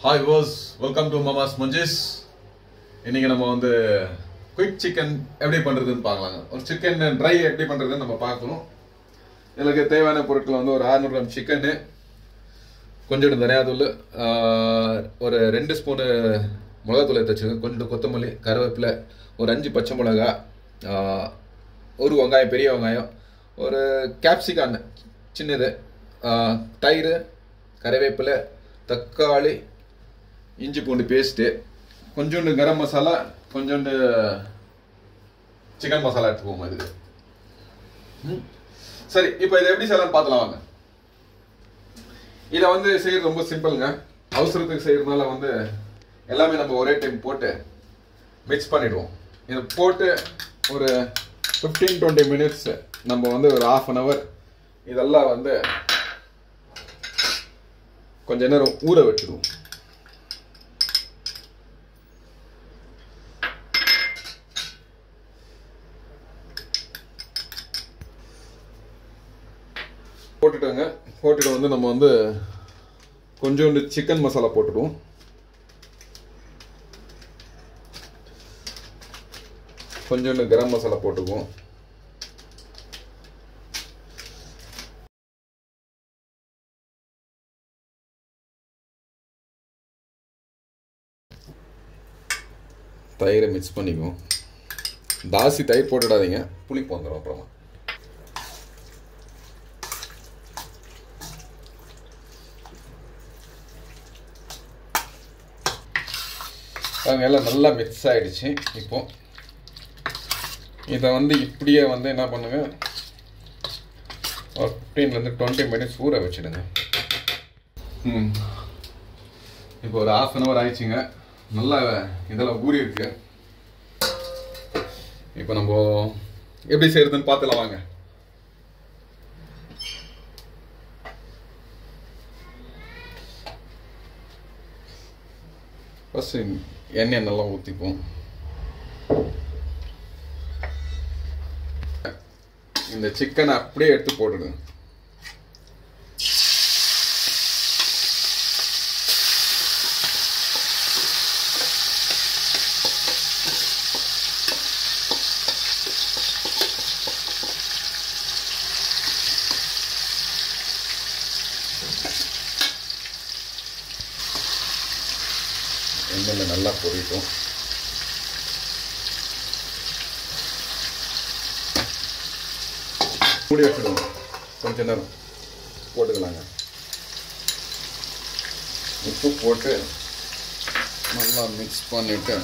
Hi viewers, welcome to Mama's Munchies. இன்னைக்கு நம்ம வந்து குயிக் சிக்கன் எப்படி பண்றதுன்னு பார்க்கலாங்க. ஒரு சிக்கன் ட்ரை எப்படி பண்றதுன்னு நம்ம பார்க்கணும். இதுக்கு தேவையான பொருட்கள் வந்து ஒரு 600 கிராம் சிக்கன், கொஞ்சம் தனியாத்தூள், ஒரு 2 ஸ்பூன் மிளகாத்தூள் எடுத்து வச்சுக்கோங்க, கொஞ்சம் கொத்தமல்லி, கருவேப்பிலை, ஒரு 5 பச்சை மிளகாய், ஒரு வெங்காயம், பெரிய வெங்காயம், ஒரு கேப்சிகான் சின்னது, தயிர், கருவேப்பிலை, தக்காளி, இஞ்சி பூண்டு பேஸ்ட்டு, கொஞ்சோண்டு கரம் மசாலா, கொஞ்சோண்டு சிக்கன் மசாலா எடுத்துக்கோங்க இதுக்கு. சரி, இப்போ இதை எப்படி செய்யலாம்னு பார்த்துலாம் வாங்க. இதை வந்து செய்யறது ரொம்ப சிம்பிளுங்க. அவசரத்துக்கு செய்யறதுனால வந்து எல்லாமே நம்ம ஒரே டைம் போட்டு மிக்ஸ் பண்ணிடுவோம். இதை போட்டு ஒரு 15-20 மினிட்ஸ் நம்ம வந்து ஒரு ½ அன் ஹவர் இதெல்லாம் வந்து கொஞ்ச நேரம் ஊற வச்சிடுவோம். போட்டுட்டு வந்து நம்ம வந்து கொஞ்சோண்டு சிக்கன் மசாலா போட்டுடுவோம். கொஞ்சோண்டு கரம் மசாலா போட்டுக்குவோம். தயிரை மிக்ஸ் பண்ணிக்குவோம். தாசி தயிர் போட்டுடாதீங்க, புளிப்பு வந்துடும் அப்புறமா. எல்லாம் நல்லா மிக்ஸ் ஆகிடுச்சு. இப்போ இதை வந்து இப்படியே வந்து என்ன பண்ணுங்க, ஒரு 15-20 மினிட்ஸ் ஊற வச்சுடுங்க. இப்போ ஒரு ½ அன் ஹவர் ஆயிடுச்சுங்க. நல்லா இதெல்லாம் ஊறி இருக்கு. இப்போ நம்ம எப்படி செய்யறதுன்னு பார்த்துலாம் வாங்க. ஃபர்ஸ்ட் எண்ணெய் நல்லா ஊற்றிப்போம். இந்த சிக்கனை அப்படியே எடுத்து போட்டுடுங்க. எண்ணெயில் நல்லா பொரியட்டும். மூடி வச்சுடுவோம். கொஞ்ச நேரம் போட்டுக்கலாங்க. உப்பு போட்டு நல்லா மிக்ஸ் பண்ணிட்டு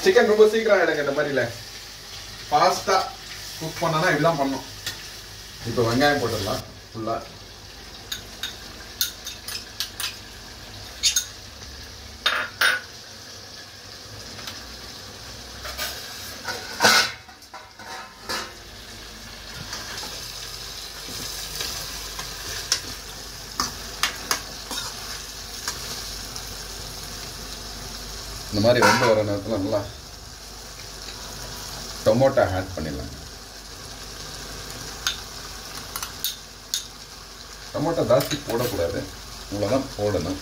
சிக்கன் ரொம்ப சீக்கிரம் ஆகிடுங்க. இந்த மாதிரில ஃபாஸ்ட்டாக குக் பண்ணனா இப்படிதான் பண்ணணும். இப்போ வெங்காயம் போட்டுடலாம் ஃபுல்லாக. இந்த மாதிரி வெந்து வர நேரத்தில் நல்லா டொமேட்டோ ஆட் பண்ணிடலாம். டொமேட்டோ ஜாஸ்தி போடக்கூடாது, இவ்வளோதான் போடணும்.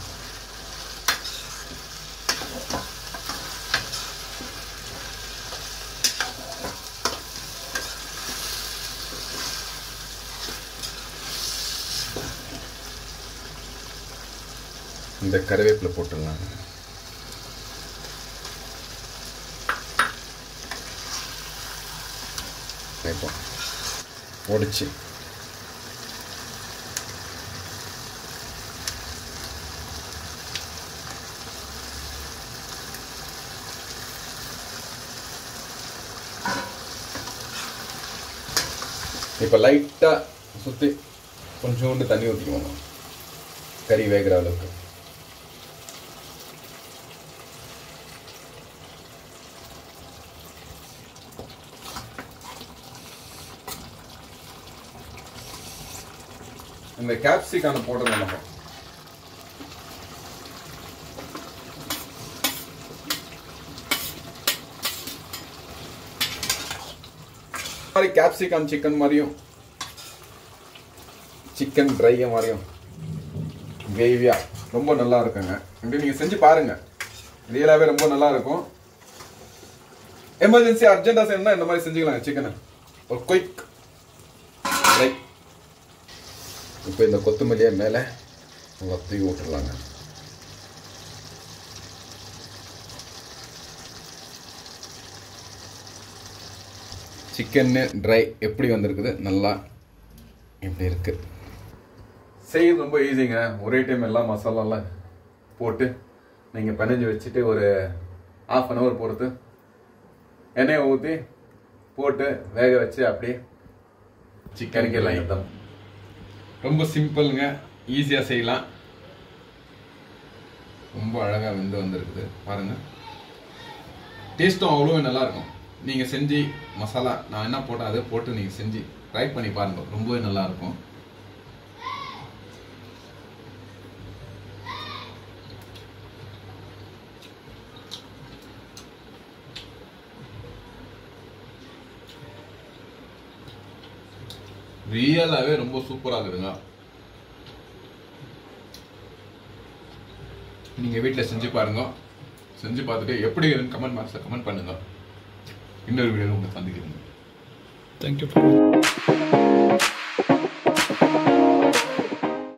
இந்த கருவேப்பிலை போட்டுடலாம். ஒடிச்சு இப்போ லைட்டாக சுற்றி கொஞ்சோண்டு தண்ணி ஊற்றிக்குவோம், கறி வேகிற அளவுக்கு. இந்த கேப்சிகான போடுறோம் நம்ம. மாதிரி கேப்சிகம் சிக்கன் மாதிரியும் சிக்கன் ட்ரை மாதிரியும் கிரேவியா ரொம்ப நல்லா இருக்குங்க. இப்படி நீங்க செஞ்சு பாருங்க, ரியலாவே ரொம்ப நல்லா இருக்கும். எமர்ஜென்சி அர்ஜென்டா செய்யணும்னா இந்த மாதிரி செஞ்சுக்கலாங்க. சிக்கனை ஒரு குயிக் ட்ரை. இப்போ இந்த கொத்தமல்லியை மேலே தூக்கி விட்டுடலாங்க. சிக்கன் ட்ரை எப்படி வந்திருக்குது, நல்லா எப்படி இருக்கு. செய்யறது ரொம்ப ஈஸிங்க. ஒரே டைம் எல்லா மசாலாலாம் போட்டு நீங்கள் பிணைஞ்சு வச்சுட்டு ஒரு 1/2 hour பொறுத்து எண்ணெயை ஊற்றி போட்டு வேக வச்சு அப்படியே சிக்கனுக்கு எல்லாம் இதுதான். ரொம்ப சிம்பிளுங்க, ஈஸியாக செய்யலாம். ரொம்ப அழகாக வெந்து வந்திருக்குது பாருங்க. டேஸ்ட்டும் அவ்வளோ நல்லா இருக்கும். நீங்கள் செஞ்சு மசாலா நான் என்ன போட்டேன் அதை போட்டு நீங்கள் செஞ்சு ட்ரை பண்ணி பாருங்க, ரொம்பவே நல்லா இருக்கும். ரியலாகவே ரொம்ப சூப்பராக இருக்குதுங்க. நீங்கள் வீட்டில் செஞ்சு பாருங்க. செஞ்சு பார்த்துட்டு எப்படி இருக்குன்னு கமெண்ட் பாக்ஸில் கமெண்ட் பண்ணுங்க. இன்னொரு வீடியோவில் உங்களை சந்திக்கிறேன். தேங்க்யூ.